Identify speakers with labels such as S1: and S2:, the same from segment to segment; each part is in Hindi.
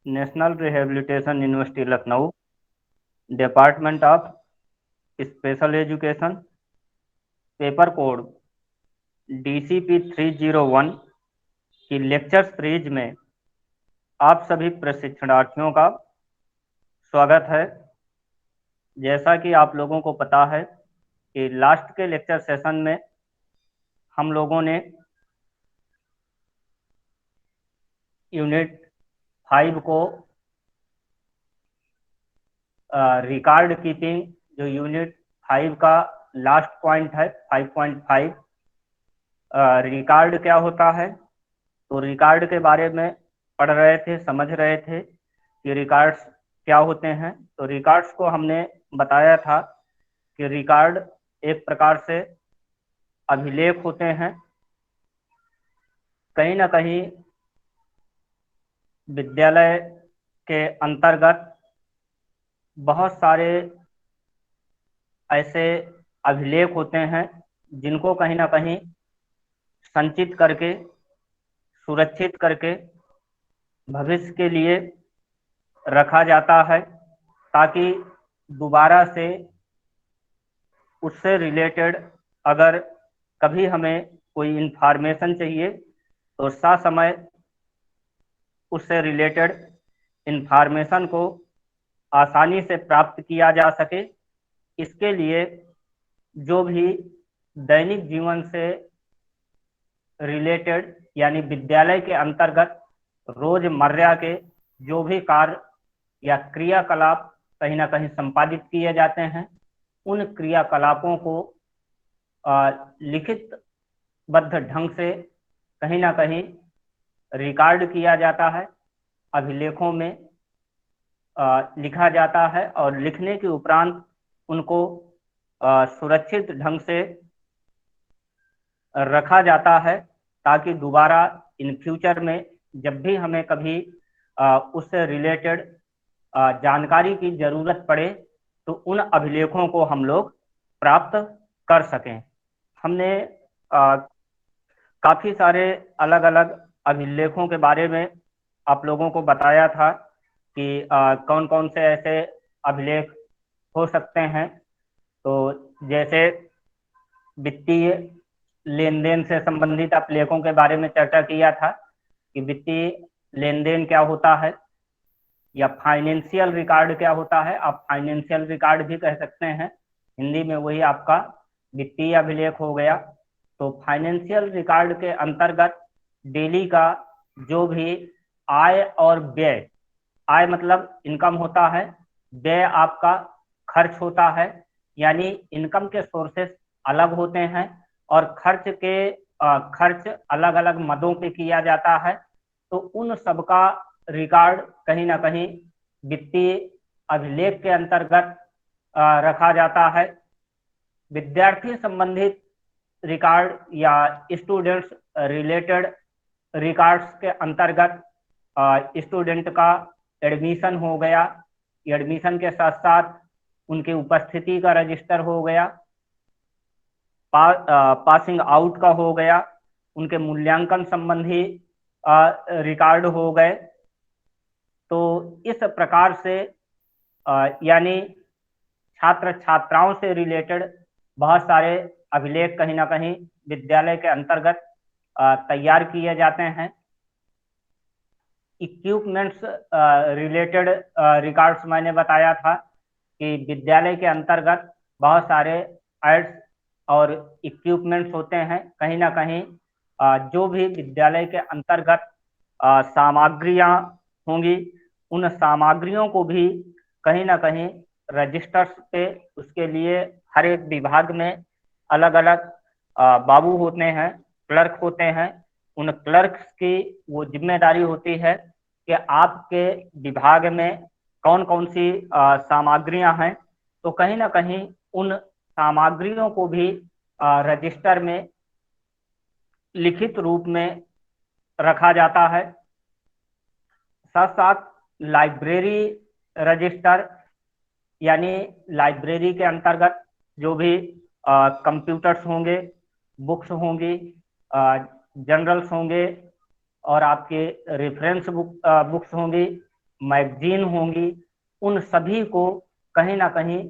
S1: National rehabilitation university Lucknow, department of special education, paper code DCP-301 की लेक्चर सीरीज में आप सभी प्रशिक्षणार्थियों का स्वागत है। जैसा कि आप लोगों को पता है कि लास्ट के लेक्चर सेशन में हम लोगों ने यूनिट 5 को रिकॉर्ड कीपिंग, जो यूनिट 5 का लास्ट पॉइंट है 5.5, रिकॉर्ड क्या होता है, तो रिकॉर्ड के बारे में पढ़ रहे थे, समझ रहे थे कि रिकॉर्ड्स क्या होते हैं। तो रिकॉर्ड्स को हमने बताया था कि रिकॉर्ड एक प्रकार से अभिलेख होते हैं। कहीं ना कहीं विद्यालय के अंतर्गत बहुत सारे ऐसे अभिलेख होते हैं जिनको कहीं ना कहीं संचित करके, सुरक्षित करके भविष्य के लिए रखा जाता है, ताकि दोबारा से उससे रिलेटेड अगर कभी हमें कोई इंफॉर्मेशन चाहिए तो ससमय उससे रिलेटेड इंफॉर्मेशन को आसानी से प्राप्त किया जा सके। इसके लिए जो भी दैनिक जीवन से रिलेटेड यानी विद्यालय के अंतर्गत रोजमर्रा के जो भी कार्य या क्रियाकलाप कहीं ना कहीं संपादित किए जाते हैं, उन क्रियाकलापों को लिखित बद्ध ढंग से कहीं ना कहीं रिकॉर्ड किया जाता है, अभिलेखों में लिखा जाता है और लिखने के उपरांत उनको सुरक्षित ढंग से रखा जाता है, ताकि दोबारा इन फ्यूचर में जब भी हमें कभी उससे रिलेटेड जानकारी की जरूरत पड़े तो उन अभिलेखों को हम लोग प्राप्त कर सकें। हमने काफी सारे अलग अलग अभिलेखों के बारे में आप लोगों को बताया था कि कौन कौन से ऐसे अभिलेख हो सकते हैं। तो जैसे वित्तीय लेन देन से संबंधित अभिलेखों के बारे में चर्चा किया था कि वित्तीय लेन देन क्या होता है, या फाइनेंशियल रिकॉर्ड क्या होता है। आप फाइनेंशियल रिकॉर्ड भी कह सकते हैं, हिंदी में वही आपका वित्तीय अभिलेख हो गया। तो फाइनेंशियल रिकॉर्ड के अंतर्गत डेली का जो भी आय और व्यय, आय मतलब इनकम होता है, व्यय आपका खर्च होता है, यानी इनकम के सोर्सेस अलग होते हैं और खर्च अलग अलग मदों पे किया जाता है। तो उन सबका रिकॉर्ड कहीं ना कहीं वित्तीय अभिलेख के अंतर्गत रखा जाता है। विद्यार्थी संबंधित रिकॉर्ड या स्टूडेंट्स रिलेटेड रिकॉर्ड्स के अंतर्गत स्टूडेंट का एडमिशन हो गया, एडमिशन के साथ साथ उनकी उपस्थिति का रजिस्टर हो गया, पासिंग आउट का हो गया, उनके मूल्यांकन संबंधी रिकॉर्ड हो गए। तो इस प्रकार से यानी छात्र छात्राओं से रिलेटेड बहुत सारे अभिलेख कहीं ना कहीं विद्यालय के अंतर्गत तैयार किए जाते हैं। इक्विपमेंट्स रिलेटेड रिकॉर्ड्स मैंने बताया था कि विद्यालय के अंतर्गत बहुत सारे एड्स और इक्विपमेंट्स होते हैं। कहीं ना कहीं जो भी विद्यालय के अंतर्गत सामग्रियां होंगी, उन सामग्रियों को भी कहीं ना कहीं रजिस्टर्स पे, उसके लिए हर एक विभाग में अलग अलग बाबू होते हैं, क्लर्क होते हैं। उन क्लर्क्स की वो जिम्मेदारी होती है कि आपके विभाग में कौन कौन सी सामग्रियां हैं। तो कहीं ना कहीं उन सामग्रियों को भी रजिस्टर में लिखित रूप में रखा जाता है। साथ साथ लाइब्रेरी रजिस्टर, यानी लाइब्रेरी के अंतर्गत जो भी कंप्यूटर्स होंगे, बुक्स होंगी, जर्नल्स होंगे और आपके रेफरेंस बुक्स होंगी, मैगजीन होंगी, उन सभी को कहीं ना कहीं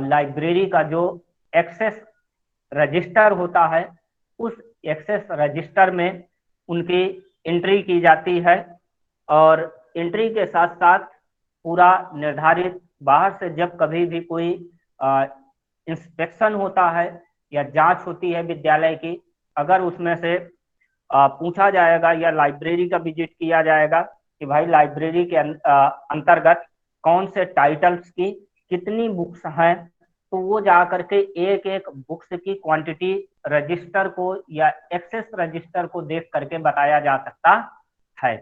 S1: लाइब्रेरी का जो एक्सेस रजिस्टर होता है, उस एक्सेस रजिस्टर में उनकी एंट्री की जाती है। और एंट्री के साथ साथ पूरा निर्धारित, बाहर से जब कभी भी कोई इंस्पेक्शन होता है या जांच होती है विद्यालय की, अगर उसमें से पूछा जाएगा या लाइब्रेरी का विजिट किया जाएगा कि भाई लाइब्रेरी के अंतर्गत कौन से टाइटल्स की कितनी बुक्स हैं, तो वो जा करके एक एक बुक्स की क्वांटिटी रजिस्टर को या एक्सेस रजिस्टर को देख करके बताया जा सकता है।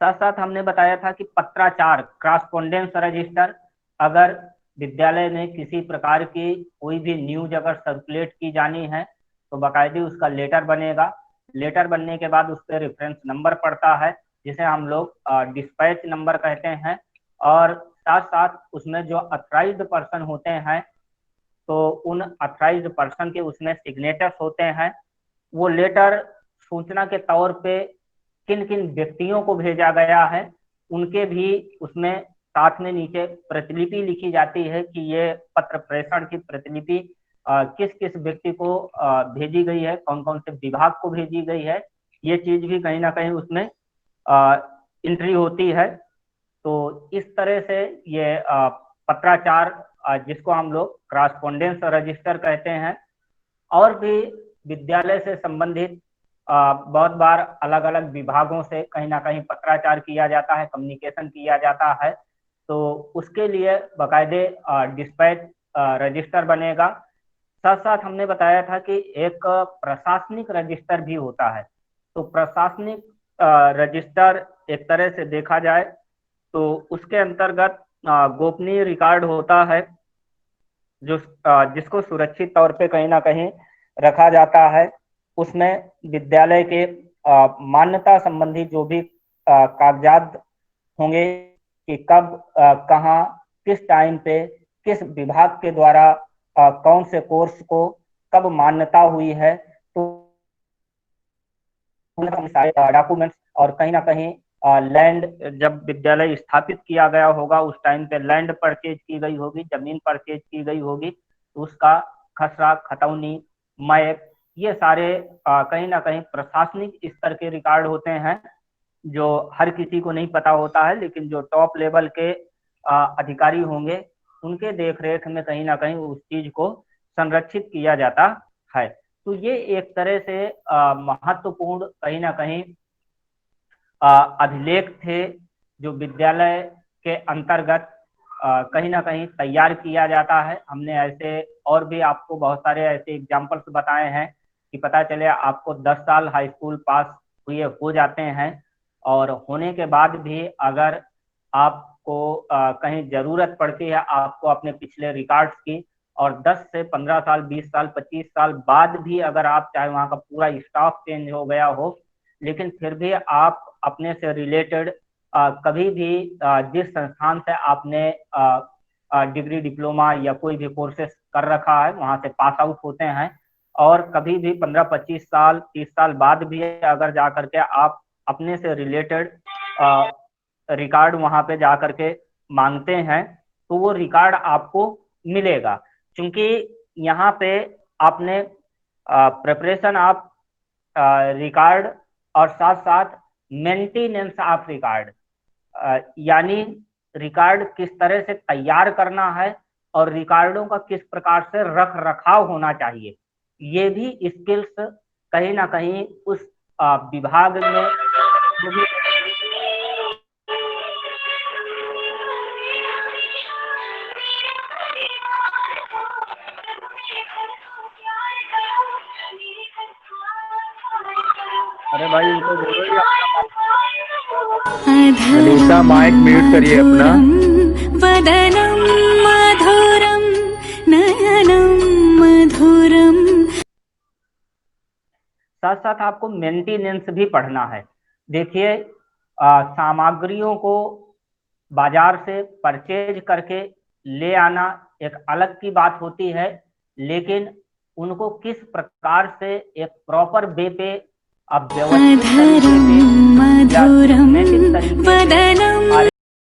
S1: साथ साथ हमने बताया था कि पत्राचार, क्रॉसपोंडेंस रजिस्टर, अगर विद्यालय में किसी प्रकार की कोई भी न्यूज अगर सर्कुलेट की जानी है तो बाकायदे उसका लेटर बनेगा। लेटर बनने के बाद उस पर रेफरेंस नंबर पड़ता है, जिसे हम लोग डिस्पैच नंबर कहते हैं। और साथ साथ उसमें जो अथराइज्ड पर्सन होते हैं, तो उन अथराइज्ड पर्सन के उसमें सिग्नेचर्स होते हैं। वो लेटर सूचना के तौर पे किन किन व्यक्तियों को भेजा गया है, उनके भी उसमें साथ में नीचे प्रतिलिपि लिखी जाती है कि ये पत्र प्रेषण की प्रतिलिपि किस किस व्यक्ति को भेजी गई है, कौन कौन से विभाग को भेजी गई है, ये चीज भी कहीं ना कहीं उसमें एंट्री होती है। तो इस तरह से ये पत्राचार, जिसको हम लोग क्रॉसपोंडेंस रजिस्टर कहते हैं। और भी विद्यालय से संबंधित बहुत बार अलग अलग विभागों से कहीं ना कहीं पत्राचार किया जाता है, कम्युनिकेशन किया जाता है, तो उसके लिए बाकायदे डिस्पैच रजिस्टर बनेगा। साथ साथ हमने बताया था कि एक प्रशासनिक रजिस्टर भी होता है। तो प्रशासनिक रजिस्टर एक तरह से देखा जाए तो उसके अंतर्गत गोपनीय रिकॉर्ड होता है, जो जिसको सुरक्षित तौर पे कहीं ना कहीं रखा जाता है। उसमें विद्यालय के मान्यता संबंधी जो भी कागजात होंगे कि कब कहाँ किस टाइम पे किस विभाग के द्वारा कौन से कोर्स को कब मान्यता हुई है, तो सारे डॉक्यूमेंट्स। और कहीं ना कहीं लैंड जब विद्यालय स्थापित किया गया होगा उस टाइम पे लैंड परचेज की गई होगी, जमीन परचेज की गई होगी, तो उसका खसरा खतौनी मैप, ये सारे कहीं ना कहीं प्रशासनिक स्तर के रिकॉर्ड होते हैं, जो हर किसी को नहीं पता होता है, लेकिन जो टॉप लेवल के अधिकारी होंगे उनके देखरेख में कहीं ना कहीं उस चीज को संरक्षित किया जाता है। तो ये एक तरह से महत्वपूर्ण कहीं ना कहीं अभिलेख थे, जो विद्यालय के अंतर्गत कहीं ना कहीं तैयार किया जाता है। हमने ऐसे और भी आपको बहुत सारे ऐसे एग्जाम्पल्स बताए हैं कि पता चले आपको 10 साल हाई स्कूल पास हुए हो जाते हैं, और होने के बाद भी अगर आपको कहीं जरूरत पड़ती है आपको अपने पिछले रिकॉर्ड्स की, और 10 से 15 साल, 20 साल, 25 साल बाद भी अगर आप चाहे वहाँ का पूरा स्टाफ चेंज हो गया हो, लेकिन फिर भी आप अपने से रिलेटेड कभी भी जिस संस्थान से आपने डिग्री, डिप्लोमा या कोई भी कोर्सेस कर रखा है वहां से पास आउट होते हैं, और कभी भी 15-25 साल, 30 साल बाद भी अगर जा करके आप अपने से रिलेटेड रिकॉर्ड वहां पे जा करके मांगते हैं, तो वो रिकॉर्ड आपको मिलेगा। क्योंकि यहाँ पे आपने प्रिपरेशन ऑफ रिकॉर्ड और साथ साथ मेंटेनेंस ऑफ रिकॉर्ड, यानी रिकॉर्ड किस तरह से तैयार करना है और रिकॉर्डों का किस प्रकार से रख रखाव होना चाहिए, ये भी स्किल्स कहीं ना कहीं उस विभाग में अरे भाई उनको बोलो ही
S2: अनीता माइक म्यूट करिए अपना। वदनं मधुरं नयनं मधुरं।
S1: साथ साथ आपको मेंटेनेंस भी पढ़ना है। देखिए सामग्रियों को बाजार से परचेज करके ले आना एक अलग की बात होती है, लेकिन उनको किस प्रकार से एक प्रॉपर वे पे अब व्यवस्थित तरीके से